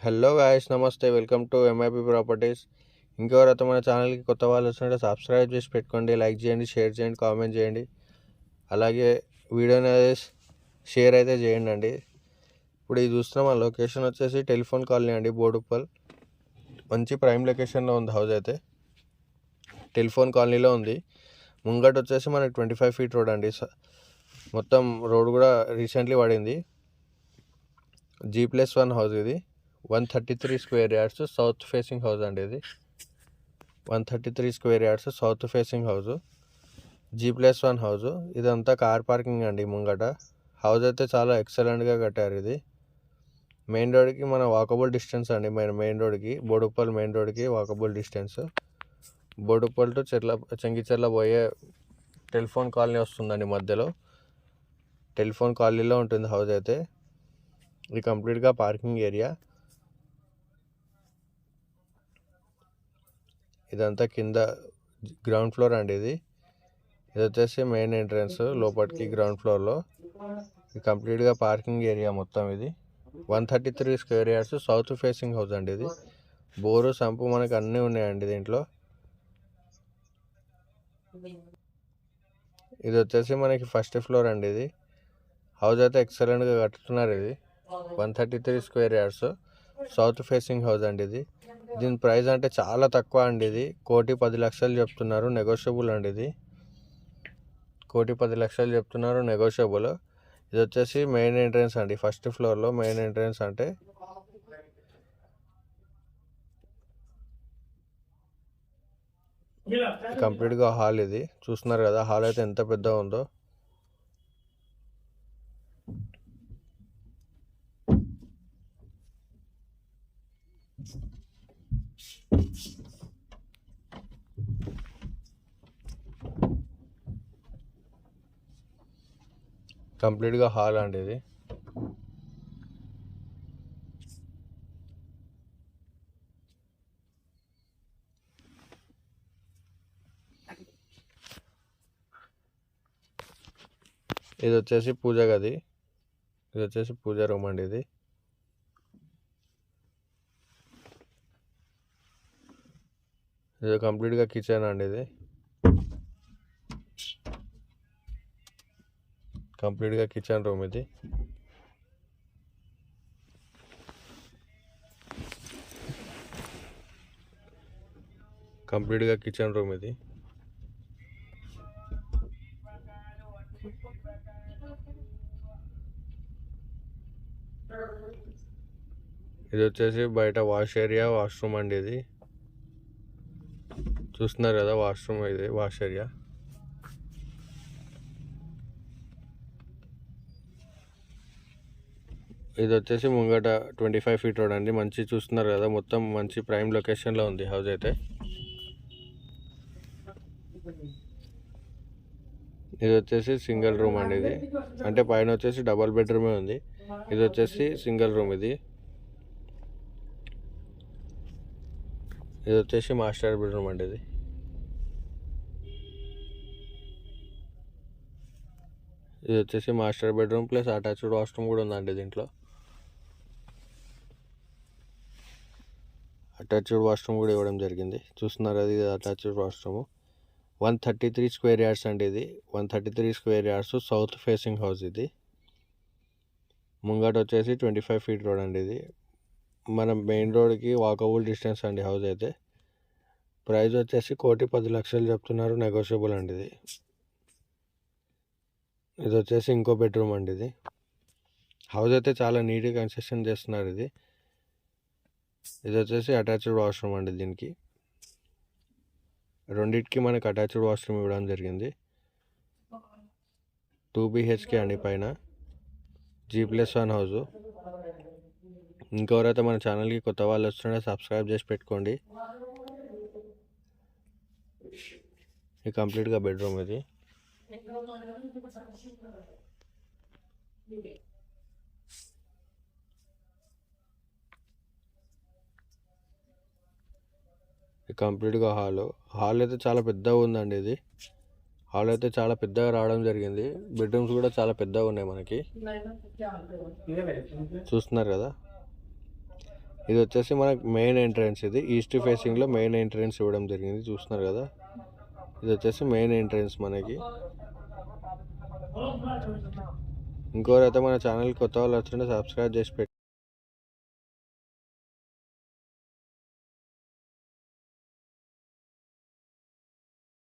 Hello guys, నమస్తే. Welcome to MIP properties. ఇంకెవరైతే మన ఛానల్కి కొత్త వాళ్ళు వస్తుంటే సబ్స్క్రైబ్ చేసి పెట్టుకోండి, లైక్ చేయండి, షేర్ చేయండి, కామెంట్ చేయండి. అలాగే వీడియోని షేర్ అయితే చేయండి అండి. ఇప్పుడు ఇది చూస్తున్నాం, ఆ లొకేషన్ వచ్చేసి టెలిఫోన్ కాలనీ అండి, బోడుప్పల్. మంచి ప్రైమ్ లొకేషన్లో ఉంది హౌస్ అయితే. టెలిఫోన్ కాలనీలో ఉంది. ముంగట వచ్చేసి మనకి 25 ఫీట్ రోడ్ అండి. మొత్తం రోడ్ కూడా రీసెంట్లీ పడింది. G+1 హౌస్ ఇది. 133 square yards south facing house అండి ఇది. 133 square yards south facing house, G+1 house. ఇదంతా కార్ పార్కింగ్ అండి ముంగట. హౌస్ అయితే చాలా ఎక్సలెంట్గా కట్టారు. ఇది మెయిన్ రోడ్కి మన వాకబుల్ డిస్టెన్స్ అండి. మెయిన్ రోడ్కి, బోడుప్పల్ మెయిన్ రోడ్కి walkable distance. Boduppal to Chengicherla పోయే టెలిఫోన్ కాలనీ వస్తుందండి మధ్యలో. టెలిఫోన్ కాలనీలో ఉంటుంది హౌస్ అయితే. ఇది కంప్లీట్గా పార్కింగ్ ఏరియా. ఇదంతా కింద గ్రౌండ్ ఫ్లోర్ అండి. ఇది వచ్చేసి మెయిన్ ఎంట్రన్స్ లోపలికి గ్రౌండ్ ఫ్లోర్లో. ఇది కంప్లీట్గా పార్కింగ్ ఏరియా మొత్తం. ఇది 133 square yards south facing house అండి. ఇది బోరు సంపు మనకు అన్నీ ఉన్నాయండి దీంట్లో. ఇది వచ్చేసి మనకి ఫస్ట్ ఫ్లోర్ అండి. ఇది హౌస్ అయితే ఎక్సలెంట్గా కట్టుతున్నారు. ఇది 133 square yards south facing house అండి. ఇది దీని ప్రైస్ అంటే చాలా తక్కువ అండి. ఇది 1,10,00,000 చెప్తున్నారు, నెగోషియబుల్ అండి. ఇది 1,10,00,000 చెప్తున్నారు, నెగోషియబుల్. ఇది వచ్చేసి మెయిన్ ఎంట్రన్స్ అండి, ఫస్ట్ ఫ్లోర్లో మెయిన్ ఎంట్రన్స్. అంటే కంప్లీట్గా హాల్. ఇది చూస్తున్నారు కదా, హాల్ అయితే ఎంత పెద్దగా ఉందో. కంప్లీట్గా హాల్ అండి ఇది. ఇది వచ్చేసి పూజ గది. ఇది వచ్చేసి పూజ రూమ్ అండి. ఇది కంప్లీట్గా కిచెన్ అండి. ఇది కంప్లీట్గా కిచెన్ రూమ్. ఇది కంప్లీట్గా కిచెన్ రూమ్. ఇది ఇది వచ్చేసి బయట వాష్ ఏరియా, వాష్రూమ్ అండి. ఇది చూస్తున్నారు కదా, వాష్రూమ్. ఇది వాష్ ఏరియా. ఇది వచ్చేసి ముంగట 25 ఫీట్ రోడ్ అండి. మంచి చూస్తున్నారు కదా, మొత్తం మంచి ప్రైమ్ లొకేషన్లో ఉంది హౌస్ అయితే. ఇది వచ్చేసి సింగిల్ రూమ్ అండి. ఇది అంటే పైన వచ్చేసి డబల్ బెడ్రూమే ఉంది. ఇది వచ్చేసి సింగిల్ రూమ్. ఇది వచ్చేసి మాస్టర్ బెడ్రూమ్ అండి. ఇది వచ్చేసి master bedroom plus attached washroom కూడా ఉందండి దీంట్లో. అటాచ్డ్ వాష్రూమ్ కూడా ఇవ్వడం జరిగింది. చూస్తున్నారు అది అటాచ్డ్ వాష్రూమ్. 133 స్క్వేర్ యార్డ్స్ అండి. ఇది 133 square yards south facing house. ఇది ముంగట వచ్చేసి 25 ఫీట్ రోడ్ అండి. ఇది మన మెయిన్ రోడ్కి వాకబుల్ డిస్టెన్స్ అండి హౌస్ అయితే. ప్రైస్ వచ్చేసి 1,10,00,000 చెప్తున్నారు, నెగోషియబుల్ అండి. ఇది వచ్చేసి ఇంకో బెడ్రూమ్ అండి. ఇది హౌస్ అయితే చాలా నీట్గా కన్స్ట్రక్షన్ చేస్తున్నారు. ఇది వచ్చేసి అటాచ్డ్ వాష్రూమ్ అండి. దీనికి రెండింటికి మనకు అటాచ్డ్ వాష్రూమ్ ఇవ్వడం జరిగింది. 2 BHK అండి పైన, G+1 హౌస్. ఇంకెవరైతే మన ఛానల్కి కొత్త వాళ్ళు వస్తుంటే సబ్స్క్రైబ్ చేసి పెట్టుకోండి. ఇది కంప్లీట్గా బెడ్రూమ్. ఇది కంప్లీట్గా హాల్ అయితే చాలా పెద్దగా ఉందండి. ఇది హాల్ అయితే చాలా పెద్దగా రావడం జరిగింది. బెడ్రూమ్స్ కూడా చాలా పెద్దగా ఉన్నాయి మనకి. చూస్తున్నారు కదా, ఇది వచ్చేసి మనకు మెయిన్ ఎంట్రన్స్. ఇది ఈస్ట్ ఫేసింగ్లో మెయిన్ ఎంట్రన్స్ ఇవ్వడం జరిగింది, చూస్తున్నారు కదా. ఇది వచ్చేసి మెయిన్ ఎంట్రన్స్ మనకి. ఇంకోరైతే మన ఛానల్ కొత్త వాళ్ళు వచ్చింటే సబ్స్క్రైబ్ చేసి